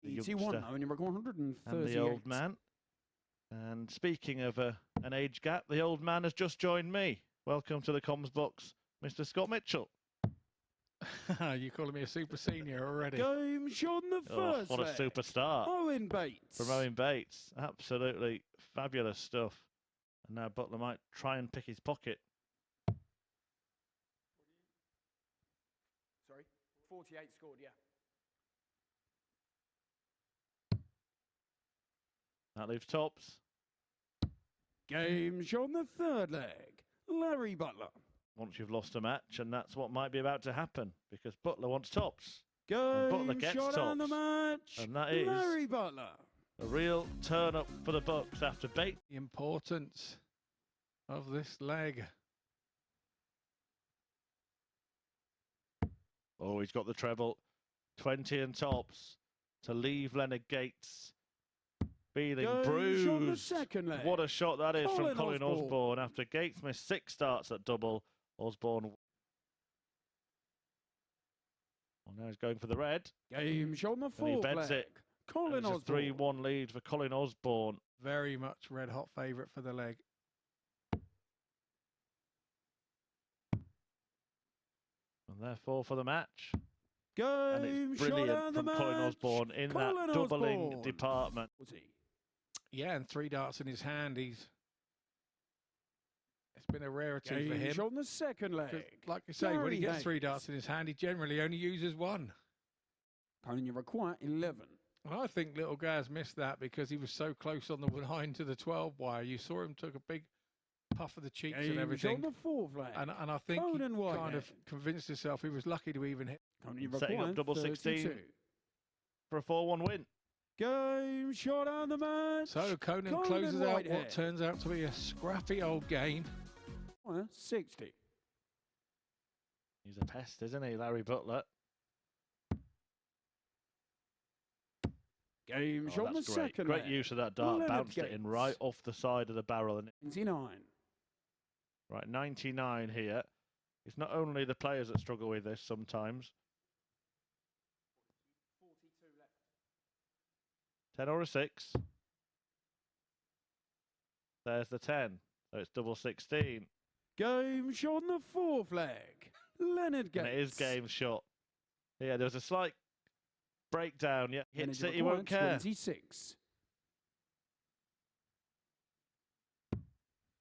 the T1 youngster now, and you're 138. and the old man. And speaking of an age gap, the old man has just joined me. Welcome to the comms box, Mr. Scott Mitchell. You're calling me a super senior already. Game shot on the first what a leg. superstar. Owen Bates. From Owen Bates. Absolutely fabulous stuff. And now Butler might try and pick his pocket. Sorry, 48 scored, yeah. That leaves tops. Game shot on the third leg. Larry Butler. Once you've lost a match, and that's what might be about to happen, because Butler wants tops. Game Butler gets shot tops. on the match. And that is Larry Butler. a real turn-up for the Bucks after Bates. The importance of this leg. Oh, he's got the treble. 20 and tops to leave Leonard Gates feeling bruised. On the second leg. What a shot that is from Colin Osborne. Osborne. After Gates missed 6 starts at double, Osborne. Well, now he's going for the red. Game shot on the And he fourth bets leg. it. Colin It's a Osborne. 3-1 lead for Colin Osborne. Very much red hot favourite for the leg. And therefore for the match. Game And it's brilliant from Colin Osborne in that doubling department. Was he? Yeah, and 3 darts in his hand. It's been a rarity for Game him. shot on the second 'Cause leg. like I say, when he Gary gets 3 Hayes. darts in his hand, he generally only uses 1. Colin, you require 11. And I think little Gaz missed that because he was so close on the 9 to the 12 wire. You saw him took a big puff of the cheeks and Game shot everything. on the fourth leg. And I think he Conan kind of Whitehead. convinced himself he was lucky to even hit. Colin, you Setting up require double 16. 32. For a 4-1 win. Game shot on the match. So Conan closes out what turns out to be a scrappy old game. 60. He's a pest, isn't he, Larry Butler? Game shot on the That's great. second Great leg. use of that dart. Leonard Bounced it in Gates. right off the side of the barrel. And 29. right, 99 here. It's not only the players that struggle with this sometimes. 42 left. 10 or a 6. There's the 10. So it's double 16. Game shot on the fourth leg. Leonard Gates. And it is game shot. Yeah, there was a slight breakdown. Yeah, hits Energy it, he won't care. 26.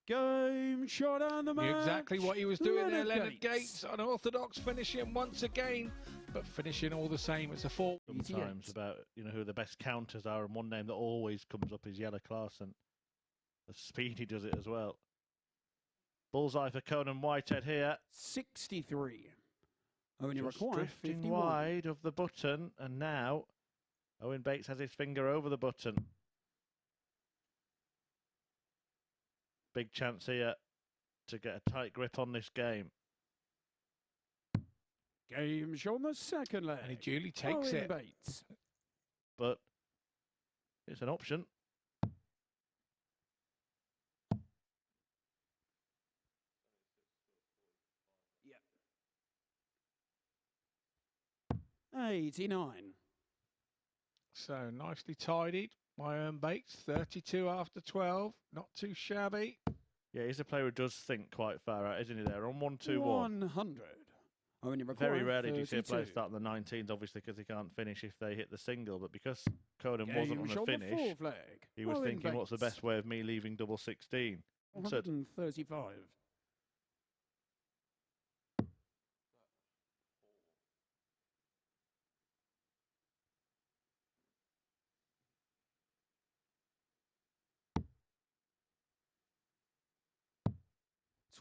Game shot on the match. Knew exactly what he was doing there, Leonard Gates. Gates. Unorthodox finishing once again, but finishing all the same. It's a 4. Sometimes about who the best counters are, and one name that always comes up is Yella Clarkson. The speed he does it as well. Bullseye for Conan Whitehead here. 63. Owen, you Just require drifting 51. wide of the button, and now Owen Bates has his finger over the button. Big chance here to get a tight grip on this game. Game shot on the second leg. And he duly takes Owen it. Bates. But it's an option. Yep. 89. So nicely tidied by Owen Bates. 32 after 12. Not too shabby. Yeah, he's a player who does think quite far out, isn't he? There on 1-2-1. 100. Owen, you require Very rarely do you see a player 32. start in the 19s, obviously, because he can't finish if they hit the single. But because Conan Game wasn't on shot the on the finish, fourth leg. he was Owen thinking, what's the Bates. best way of me leaving double 16? 135.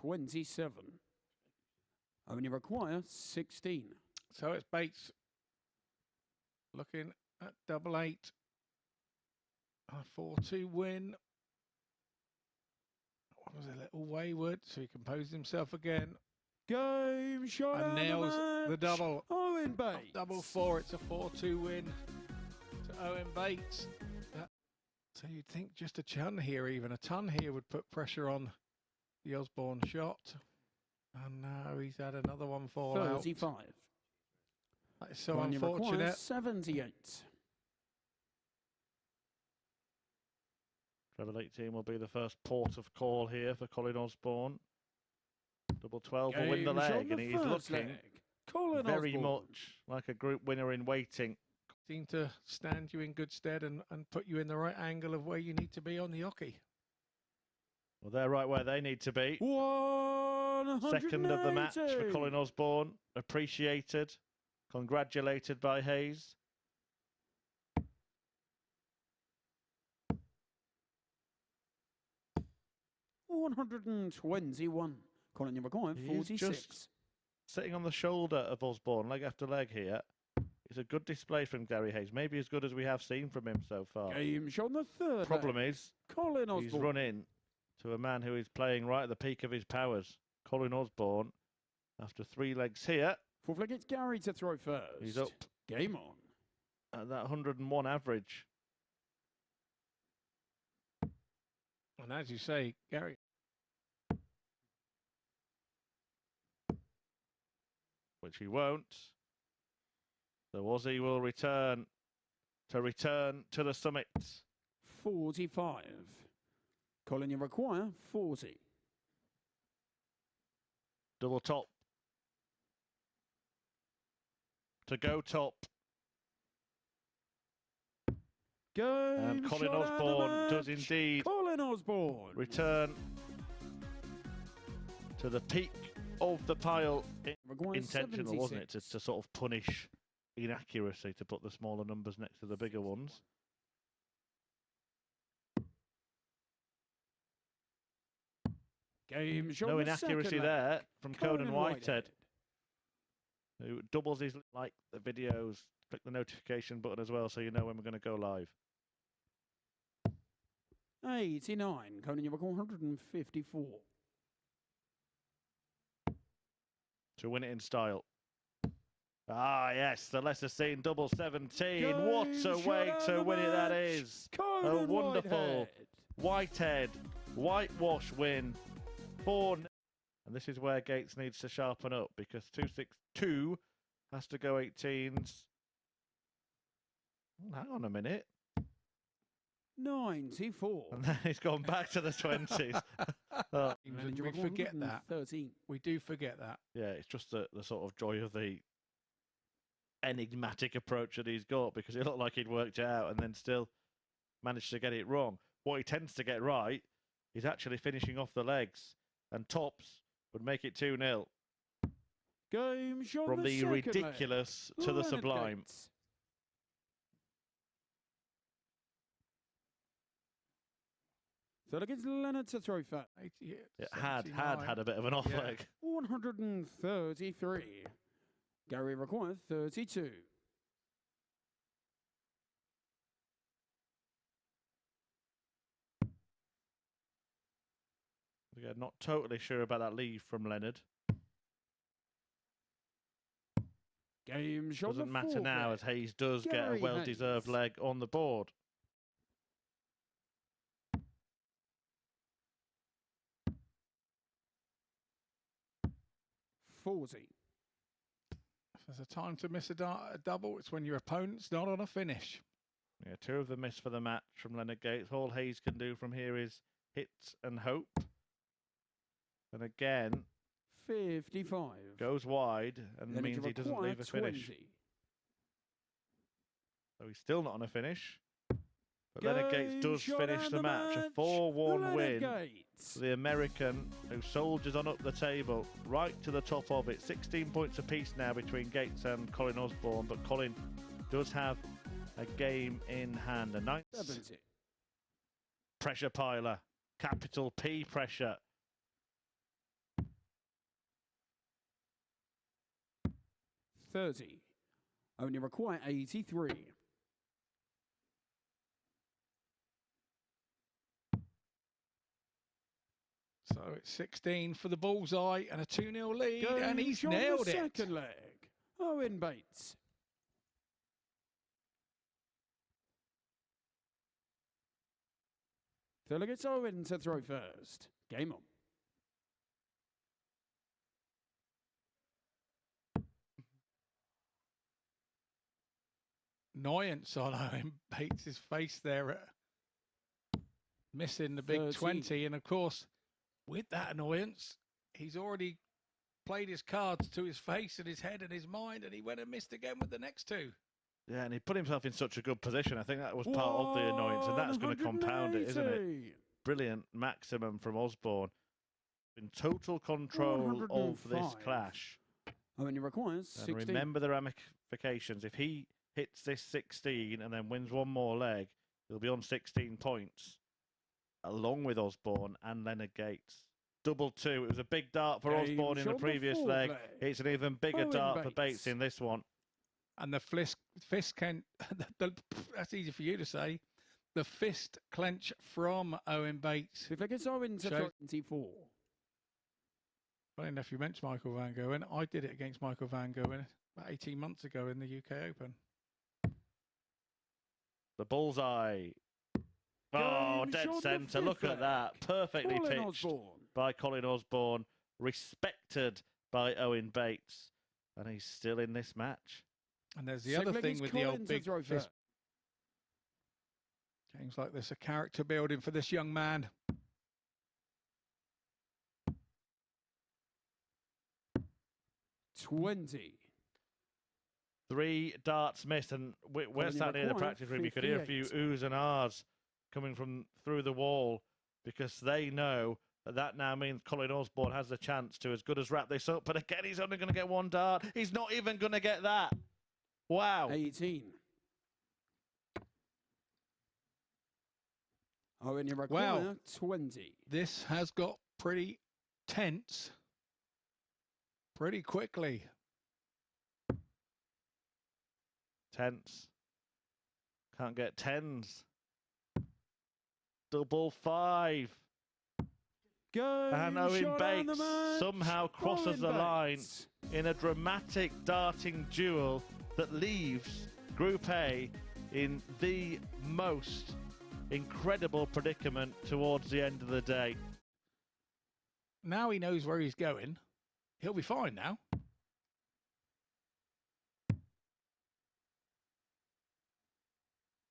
$27. Only require 16. So it's Bates looking at double 8. A 4-2 win. That was a little wayward, so he composed himself again. Game shot And on nails the the match. double. Owen Bates. Double 4, it's a 4-2 win to Owen Bates. So you'd think just a ton here, even a ton here would put pressure on the Osborne shot. And now he's had another one fall out. 35. That is so One you require unfortunate. 78. Treble 18 will be the first port of call here for Colin Osborne. Double 12 will win the Game's on leg, the and he's first looking leg. Colin very Osborne. much like a group winner in waiting. Seem to stand you in good stead and put you in the right angle of where you need to be on the hockey. Well, they're right where they need to be. 180. Second of the match for Colin Osborne. Appreciated. Congratulated by Hayes. $121. Colin, you require He's 46. just sitting on the shoulder of Osborne, leg after leg here. It's a good display from Gary Hayes. Maybe as good as we have seen from him so far. Game shot on the third. Problem leg. is, Colin Osborne. he's run in to a man who is playing right at the peak of his powers. Colin Osborne, after 3 legs here, Fourth leg, it's Gary to throw first. he's up Game on. at that 101 average. And as you say, Gary, Which he won't. So Ozzy will return to the summit. 45. Colin, you require 40. Double top. To go top. Game And Colin shot and the Osborne does match. indeed Colin Osborne. return to the peak of the pile. Requires Intentional, wasn't it, 76. to sort of punish inaccuracy, to put the smaller numbers next to the bigger ones. Game shot No on the second inaccuracy leg. there from Conan Whitehead, Whitehead. who doubles his like the videos. Click the notification button as well so you know when we're going to go live. 89. Conan, you require 154. To win it in style. Ah, yes, the lesser seen double 17. What a way to win it that is. Conan wonderful Whitehead. Whitehead whitewash win. 4. And this is where Gates needs to sharpen up, because 262 has to go 18s. Oh, hang on a minute. 94. And then he's gone back to the 20s. Oh, and we forget that. 13. We do forget that. yeah, it's just the sort of joy of the enigmatic approach that he's got, because it looked like he'd worked it out and then still managed to get it wrong. What he tends to get right is actually finishing off the legs, and tops would make it 2-0. Game shot From on the second leg. ridiculous to the Leonard sublime. Gates. So look, it's Leonard to throw first. 88, It had 79. a bit of an off Yeah. leg. 133. Gary requires 32. Again, not totally sure about that leave from Leonard. Game shot on Doesn't the matter fourth now, leg. as Hayes does get a Gary well-deserved Hayes. leg on the board. $40. If there's a time to miss a double, it's when your opponent's not on a finish. Yeah, 2 of them missed for the match from Leonard Gates. All Hayes can do from here is hit and hope. And again, 55. goes wide and Leonard, means you he doesn't require leave a finish. 20. So he's still not on a finish. But Leonard Gates Game does shot finish and the match. A match. 4-1 Leonard win. Gates. The American who soldiers on up the table right to the top of it. 16 points apiece now between Gates and Colin Osborne, but Colin does have a game in hand. A nice 70. pressure piler, capital P pressure. $30. Only require 83. So it's 16 for the bullseye and a 2-0 lead, and Game he's shot on the nailed it. second leg. Owen Bates. So look, it's Owen to throw first. Game on. Annoyance on Owen Bates' face there. missing the big 13. 20. And of course, with that annoyance, he's already played his cards to his face and his head and his mind, and he went and missed again with the next two. Yeah, and he put himself in such a good position. I think that was part of the annoyance, and that's going to compound it, isn't it? 180. Brilliant maximum from Osborne. In total control of this 105. clash. Owen, you requires And 16. remember the ramifications. If he hits this 16 and then wins one more leg, he'll be on 16 points, along with Osborne and Leonard Gates. Double two. It was a big dart for Game Osborne in the shot, the previous fourth leg. leg. It's an even bigger Owen dart for Bates Bates. in this one. And the fist can, that's easy for you to say, the fist clench from Owen Bates. If it gets Owen to Shows- 24. Funny enough, you mentioned Michael Van Gogh, I did it against Michael Van Gogh about 18 months ago in the UK Open. The bullseye. Oh, Game dead shot, the centre. Look fifth at that. leg. Perfectly Colin pitched Osborne. by Colin Osborne. Respected by Owen Bates. And he's still in this match. And there's the Second other leg thing is with the Colin old to big throw fist. first. Games like this are character building for this young man. $20. 3 darts missed, and we're Colin, standing in the require practice room. You could hear a few 58. oohs and ahs coming from through the wall because they know that now means Colin Osborne has the chance to as good as wrap this up. But again, he's only going to get 1 dart. He's not even going to get that. Wow. 18. Owen, you require 20. This has got pretty tense pretty quickly. Tense. Can't get tens. Double 5. Go. And Owen Bates somehow crosses the line in a dramatic darting duel that leaves Group A in the most incredible predicament towards the end of the day. Now he knows where he's going. He'll be fine now.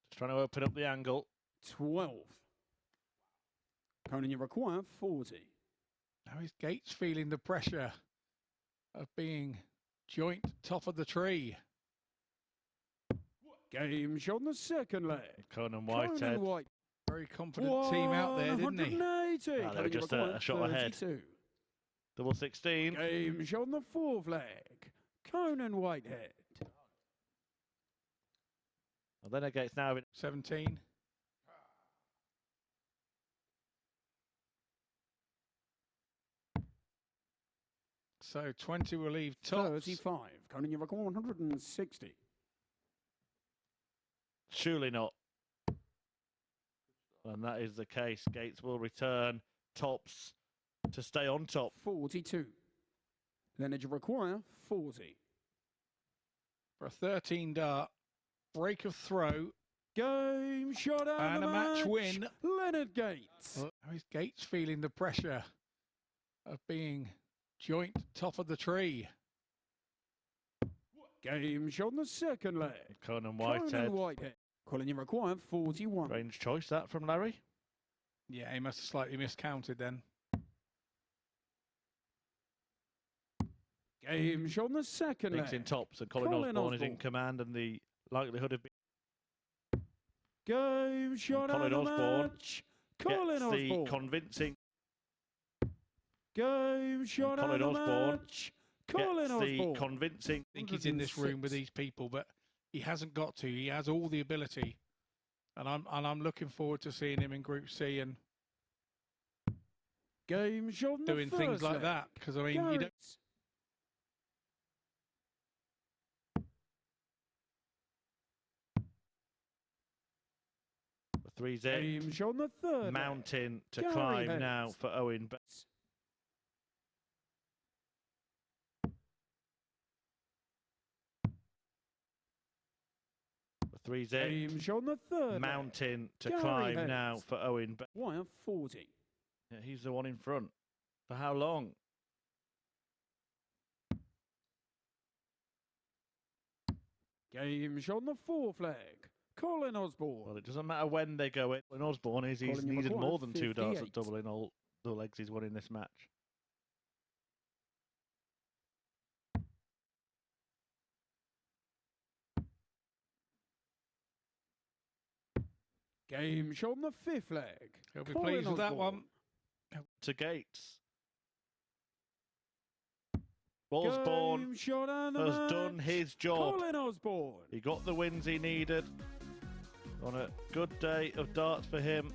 Just trying to open up the angle. 12. Conan, you require 40. Now is Gates feeling the pressure of being joint top of the tree. Game shot on the second leg. Conan Whitehead. Conan White. Very confident team out there, didn't he? 180. they were Conan, you just a require shot ahead. 32. Double 16. Game shot on the fourth leg. Conan Whitehead. And then it gets now 17. So 20 will leave tops. 35. Conan, you require 160. surely not. And that is the case. Gates will return tops to stay on top. 42. Leonard, you require 40. For a 13 dart, break of throw, Game shot out and of a the match win. Leonard Gates. Well, how is Gates feeling the pressure of being joint top of the tree? Game shot on the second leg. Conan Whitehead. Conan Whitehead. Colin, you require 41. Strange choice that from Larry. Yeah, he must have slightly miscounted then. Game shot on the second Thinks leg. in tops, and Colin Osborne is in command, and the likelihood of Game shot Colin out of the Osborne match. Colin gets the Osborne. convincing. Game shot out Colin of the Osborne match. Colin Gets the Osborne. convincing. I think he's in this room with 106. these people, but he hasn't got to. He has all the ability, and I'm looking forward to seeing him in Group C and Game shot on the doing things first like leg. that. Because I mean, you Gary. don't. The 3's in. Game shot on the third leg. Mountain to Gary climb Hayes. now for Owen. The 3's in. Game shot on the third leg. Mountain to Gary climb Hayes. now for Owen. Wire 40. Yeah, he's the one in front. For how long? Game shot on the fourth leg. Colin Osborne. Well, it doesn't matter when they go in. When Osborne is, he's Colin, you needed require more than 2 darts at 58. double in all the legs he's won in this match. Game shot on the 5th leg. He'll be Colin pleased with that Osborne. one. To Gates. Osborne Game shot and the has match. done his job. Colin Osborne. He got the wins he needed on a good day of darts for him.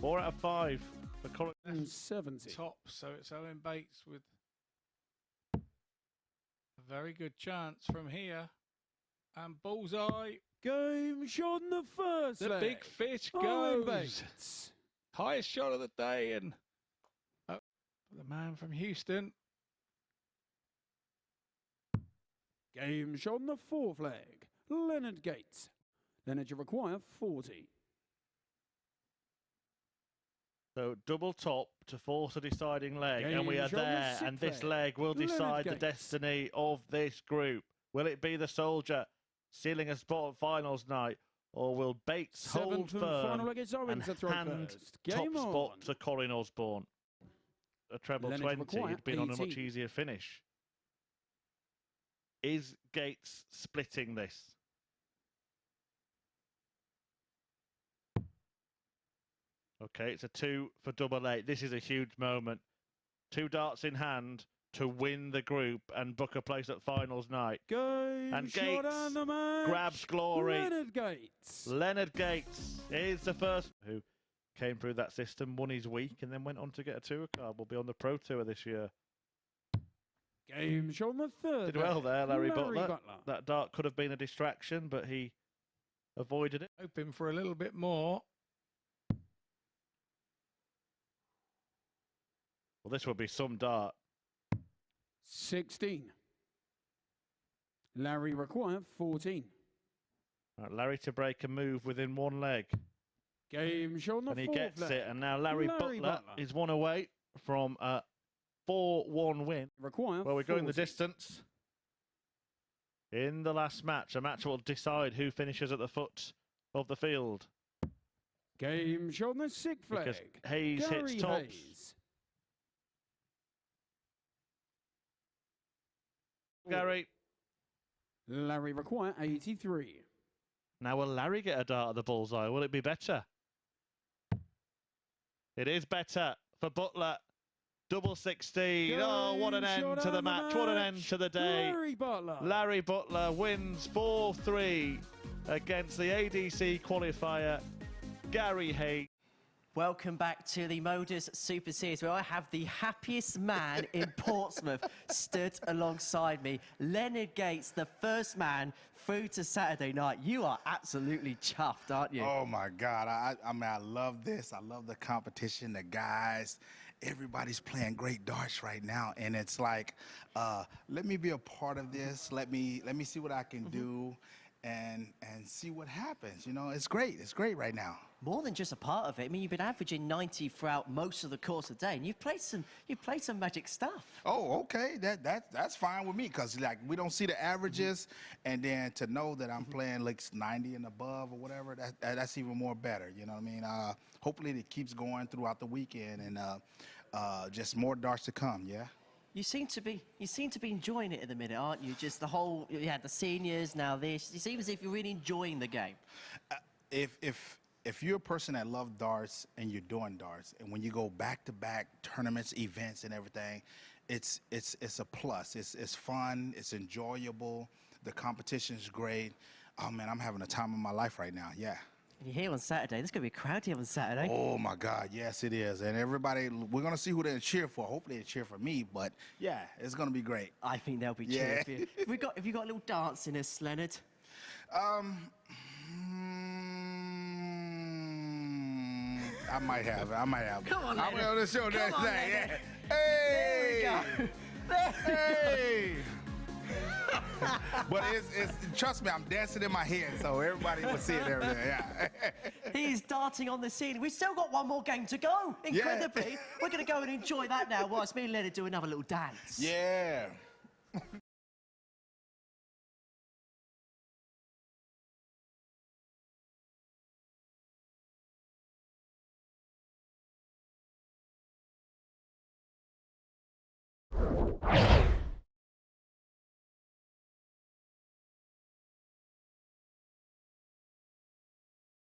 4 out of 5 for Colin. And 70. Top, so it's Owen Bates with a very good chance from here. And bullseye. Game shot on the 1st The leg. big fish Owen goes. Bates. Highest shot of the day, and the man from Houston. Game shot on the 4th leg. Leonard Gates. Leonard, you require 40. So double top to force a deciding leg, and we Game are shot on the there, 6th and this leg. leg will Leonard decide the Gates. destiny of this group. Will it be the Soldier sealing a spot at finals night, or will Bates hold 7th and final firm leg. It's Owen and to throw hand first. top Game spot on. to Colin Osborne? A treble Leonard 20, require he'd been on a much 18. easier finish. Is Gates splitting this? Okay, it's a 2 for double 8. This is a huge moment. 2 darts in hand to win the group and book a place at finals night. Game And shot Gates and the match. grabs glory. Leonard Gates. Leonard Gates is the first who came through that system, won his week, and then went on to get a tour card. Will be on the Pro Tour this year. Game shot on the 3rd Did well leg. there, Larry Butler. That dart could have been a distraction, but he avoided it. Hoping for a little bit more. Well, this will be some dart. 16. Larry require 14. Right, Larry to break a move within 1 leg. Game shot on the And he 4th gets leg. it. And now Larry Butler is 1 away from a 4-1 win. Require Well, we're going the 40. distance in the last match. A match that will decide who finishes at the foot of the field. Game shot on the 6th leg. Because Hayes Gary hits tops. Hayes. Gary. Larry require 83. Now, will Larry get a dart at the bullseye? Will it be better? It is better for Butler. Double 16. Oh, what an end to the match. What an end to the day. Larry Butler. Larry Butler wins 4-3 against the ADC qualifier, Gary Hayes. Welcome back to the Modus Super Series, where I have the happiest man in Portsmouth stood alongside me. Leonard Gates, the first man through to Saturday night. You are absolutely chuffed, aren't you? Oh, my God. I mean, I love this. I love the competition, the guys. Everybody's playing great darts right now, and it's like, let me be a part of this. Let me see what I can do and see what happens. You know, it's great. It's great right now. More than just a part of it. I mean, you've been averaging 90 throughout most of the course of the day, and you've played some magic stuff. Oh, okay. That's fine with me, because like we don't see the averages, and then to know that I'm playing like 90 and above or whatever, that's even more better. You know what I mean? Hopefully it keeps going throughout the weekend, and just more darts to come. Yeah. You seem to be enjoying it at the minute, aren't you? Just the whole, you had the seniors, now this. It seems as if you're really enjoying the game. If you're a person that loves darts and you're doing darts, and when you go back-to-back tournaments, events, and everything, it's a plus. It's fun. It's enjoyable. The competition's great. Oh man, I'm having a time of my life right now. Yeah. And you're here on Saturday. There's going to be a crowd here on Saturday. Oh my God, yes it is. And everybody, we're gonna see who they cheer for. Hopefully they cheer for me, but yeah, it's gonna be great. I think they'll be cheering for you. Have you got a little dance in us, Leonard? I might have. Come on, I'm Leonard. on the show Come next on, day. Leonard. Yeah. Hey! There we go. Hey! But it's trust me, I'm dancing in my head, so everybody will see it every day. Yeah. He's darting on the scene. We've still got one more game to go, incredibly. We're going to go and enjoy that now whilst me and Leonard do another little dance. Yeah. Bye.